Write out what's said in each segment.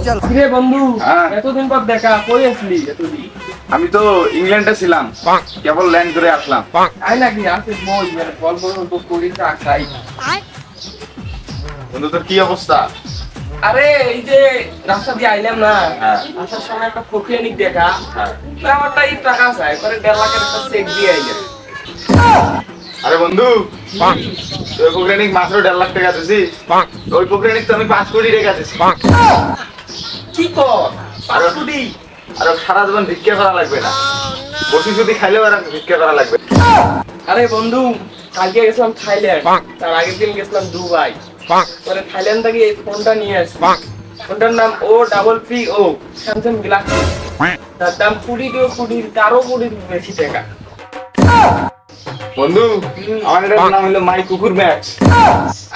কিরে বন্ধু, এতদিন পর দেখা, কই আসলি এতদিন? আমি তো ইংল্যান্ডে ছিলাম, কেবল ল্যান্ড করে আসলাম। তাই নাকি? আসে বই, গল্প গল্প করি চা খাই। বন্ধু তোর কি অবস্থা? আরে এই যে রাস্তা দিয়ে আইলাম না, আসার সময় একটা ফকিরানিক দেখা, আমারটা এই টাকা চাই, পরে 1.5 লাখের একটা চেক দিয়ে আইলাম। আরে বন্ধু, ওই পৌরাণিক মাত্র 1.5 লাখ টাকা দিছি। ওই পৌরাণিক তো আমি 5 কোটি টাকা দিছি। কি কর? 5 কোটি? আর সারা জীবন ভিক্ষা করা লাগবে না, বসি যদি খাইলেও আর ভিক্ষা করা লাগবে। আরে বন্ধু, কালকে গেছিলাম থাইল্যান্ড, তার আগের দিন গেছিলাম দুবাই, পরে থাইল্যান্ড থেকে এই ফোনটা নিয়ে আসি। ফোনটার নাম O33O স্যামসাং গ্যালাক্সি। তার দাম 20 বেশি টাকা। বন্ধু, আমার এটার নাম হলো মাই কুকুর ম্যাক্স।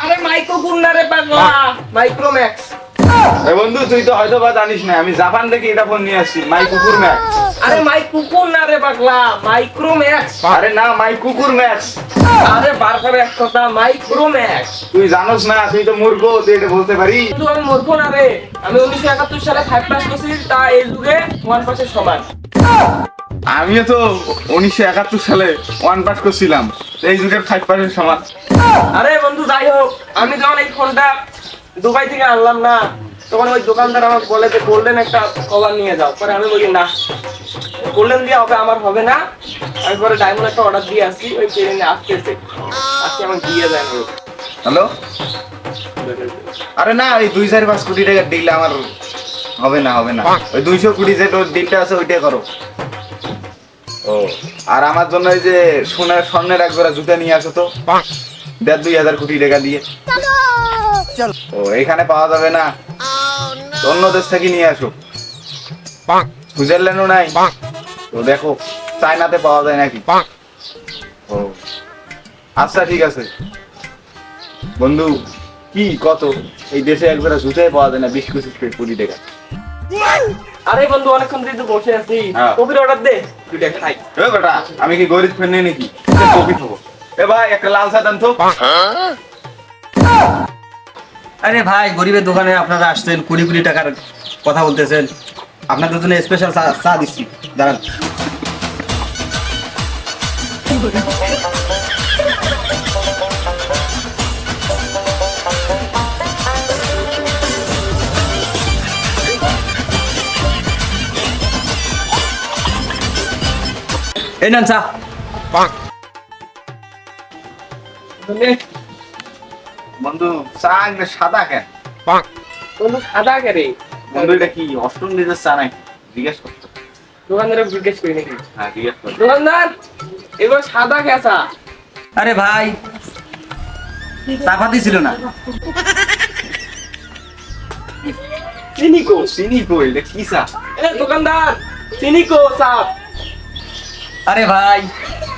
আরে মাইক্রো ফোন না রে পাগলা, মাইক্রোম্যাক্স। এই বন্ধু, তুই তো হয়তো বা জানিস না, আমি জাপান থেকে এটা ফোন নিয়ে আসছি, মাই কুকুর ম্যাক্স। আরে মাই কুকুর না রে পাগলা, মাইক্রোম্যাক্স। আরে না, মাই কুকুর ম্যাক্স। আরে বারবার এক কথা, মাইক্রোম্যাক্স। তুই জানোস না, তুই তো মূর্খ, তুই এটা বলতে পারি? কিন্তু আমি মূর্খ না রে, আমি 1971 সালে 5 পাস করছি, তা এই যুগে 1 পাসের সমান। আমিও তো 1971 সালে 1 পাস করছিলাম, এই যুগের 5 পাসের সমান। আরে বন্ধু যাই হোক, আমি যখন এই ফোনটা দুবাই থেকে আনলাম না, তখন ওই দোকানদার আমাকে বলে যে গোল্ডেন একটা কভার নিয়ে যাও। পরে আমি বলি না, গোল্ডেন দিয়ে হবে আমার হবে না। আমি পরে ডায়মন্ড একটা অর্ডার দিয়ে আসছি, ওই ট্রেনে আসতেছে, আজকে আমাকে দিয়ে যায় না। হ্যালো, আরে না, এই 2-4-5 কোটি টাকার ডিল আমার হবে না, হবে না। ওই 200 কোটি যে তোর ডিলটা আছে ওইটাই করো। ও, আর আমার জন্য এই যে স্বর্ণের এক জোড়া জুতা নিয়ে আসো তো, 1.5-2 কোটি টাকা দিয়ে। ও, এখানে পাওয়া যাবে না, অন্য দেশ থেকে নিয়ে আসো। সুইজারল্যান্ডও নাই তো, দেখো চায়নাতে পাওয়া যায় নাকি। ও আচ্ছা, ঠিক আছে বন্ধু। কি কত, এই দেশে একবার জুতাই পাওয়া যায় না 20-25 কোটি টাকা। আরে বন্ধু, অনেকক্ষণ ধরে বসে আছি, হ্যাঁ। কফির অর্ডার দে, দুইটা খাই। এ বেটা, আমি কি গরিব ফেন নেই নাকি কফি খাবো? এ ভাই, একটা লাল চা দেন তো। আরে ভাই, গরিবের দোকানে আপনারা আসছেন, কোটি কোটি টাকার কথা বলতেছেন, আপনাদের জন্য স্পেশাল চা দিচ্ছি, দাঁড়ান। এই নেন চা। বন্ধু, চা একদম সাদা কেন? বন্ধু সাদা কে রে? বন্ধু, এটা কি অষ্টম দিনের চা নাকি? জিজ্ঞেস করতো। দোকানদারে জিজ্ঞেস করি নাকি? হ্যাঁ, জিজ্ঞেস করতো। দোকানদার, এগুলো সাদা কেসা? আরে ভাই, চাপাতি ছিল না। চিনি কো, চিনি কো, এটা কি চা? এ দোকানদার, চিনি কো সাপ? আরে ভাই,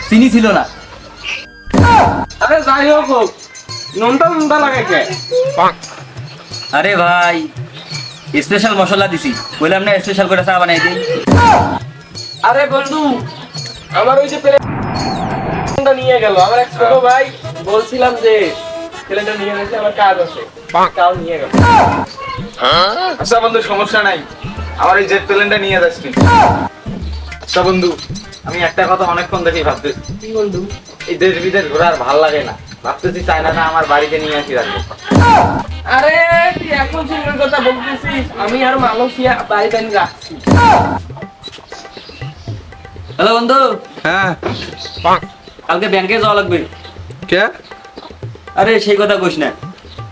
চিনি ছিল না। আরে যাই হোক, নুনটা লাগে কে? আরে ভাই, স্পেশাল মশলা দিছি, বললাম না স্পেশাল করে চা বানাই দিই। আরে বন্ধু, আমার ওই যে প্লেনটা নিয়ে গেল আমার এক ছোট ভাই, বলছিলাম যে প্লেনটা নিয়ে গেছে, আমার কাজ আছে, কাজ নিয়ে গেল। আচ্ছা বন্ধু, সমস্যা নাই, আমার এই জেট প্লেনটা নিয়ে যাচ্ছি। আচ্ছা বন্ধু, আমি একটা কথা অনেকক্ষণ দেখেই ভাবতেছি, কি বন্ধু? এই দেশ বিদেশ ঘোরা আর ভাল লাগে না, ভাবতেছি চায়নাটা আমার বাড়িতে নিয়ে আসি রাখবো। আরে তুই এখন চিন্তার কথা বলতেছিস, আমি আর মালয়েশিয়া বাড়িতে নিয়ে রাখছি। হ্যালো বন্ধু, হ্যাঁ, কালকে ব্যাংকে যাওয়া লাগবে। কে? আরে সেই কথা কইস না,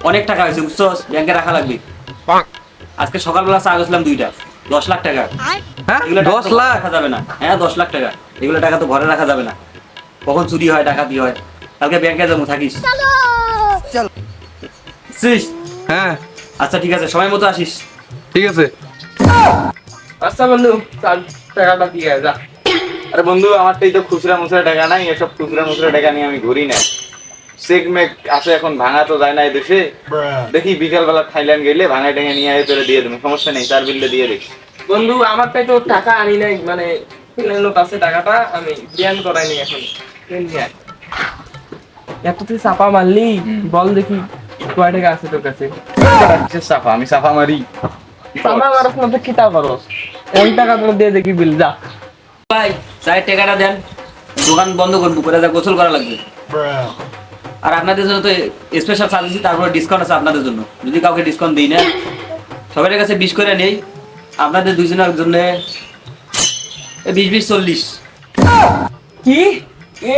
অনেক টাকা হয়েছে বুঝছস, ব্যাংকে রাখা লাগবে। আজকে সকালবেলা চা গেছিলাম 2টা, 10 লাখ টাকা। হ্যাঁ, এগুলো টাকা 10 তো ঘরে লাখ? রাখা যাবে না। হ্যাঁ, 10 লাখ টাকা, এগুলো টাকা তো ঘরে রাখা যাবে না, কখন চুরি হয় ডাকাতি হয়। কালকে ব্যাংকে যাবো, থাকিস? আসিস? হ্যাঁ, আচ্ছা ঠিক আছে, সময় মতো আসিস। ঠিক আছে। আচ্ছা বন্ধু, চল টাকাটা দিয়ে যা। আরে বন্ধু, আমারটাই তো খুচরা মুচরা টাকা নাই, এসব খুচরা মুচরা টাকা নিয়ে আমি ঘুরি না। চেক মেক আছে, এখন ভাঙা তো যায় না এই দেশে। দেখি বিকাল বেলা থাইল্যান্ড গেলে ভাঙায় টাঙা নিয়ে আয়, তোরে দিয়ে দেবো, সমস্যা নেই, তার বিলটা দিয়ে দেখি। বন্ধু, আমারটাই তো টাকা আনি নাই, মানে লোক আছে, টাকাটা আমি জ্ঞান করাইনি এখন। এত তুই চাপা মারলি, বল দেখি কয় টাকা আছে তোর কাছে? কিসের সাফা? আমি সাফা মারি? আমার মারস না তো কিতা করস এই টাকা তো দিয়ে দেখি বিল যা ভাই চায়ের টাকাটা দেন, দোকান বন্ধ করবো, করে যা গোসল করা লাগবে। আর আপনাদের জন্য তো স্পেশাল সার্ভিস, তারপরে ডিসকাউন্ট আছে আপনাদের জন্য। যদি কাউকে ডিসকাউন্ট দিই না, সবার কাছে 20 করে নেই, আপনাদের দুজনের জন্য 20-20-40। কি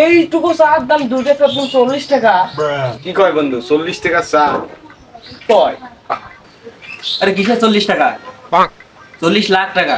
এইটুকু চার দাম দুটো একদম 40 টাকা কি কয় বন্ধু, 40 টাকা চা? কয় আরে কিসের 40 টাকা, 40 লাখ টাকা।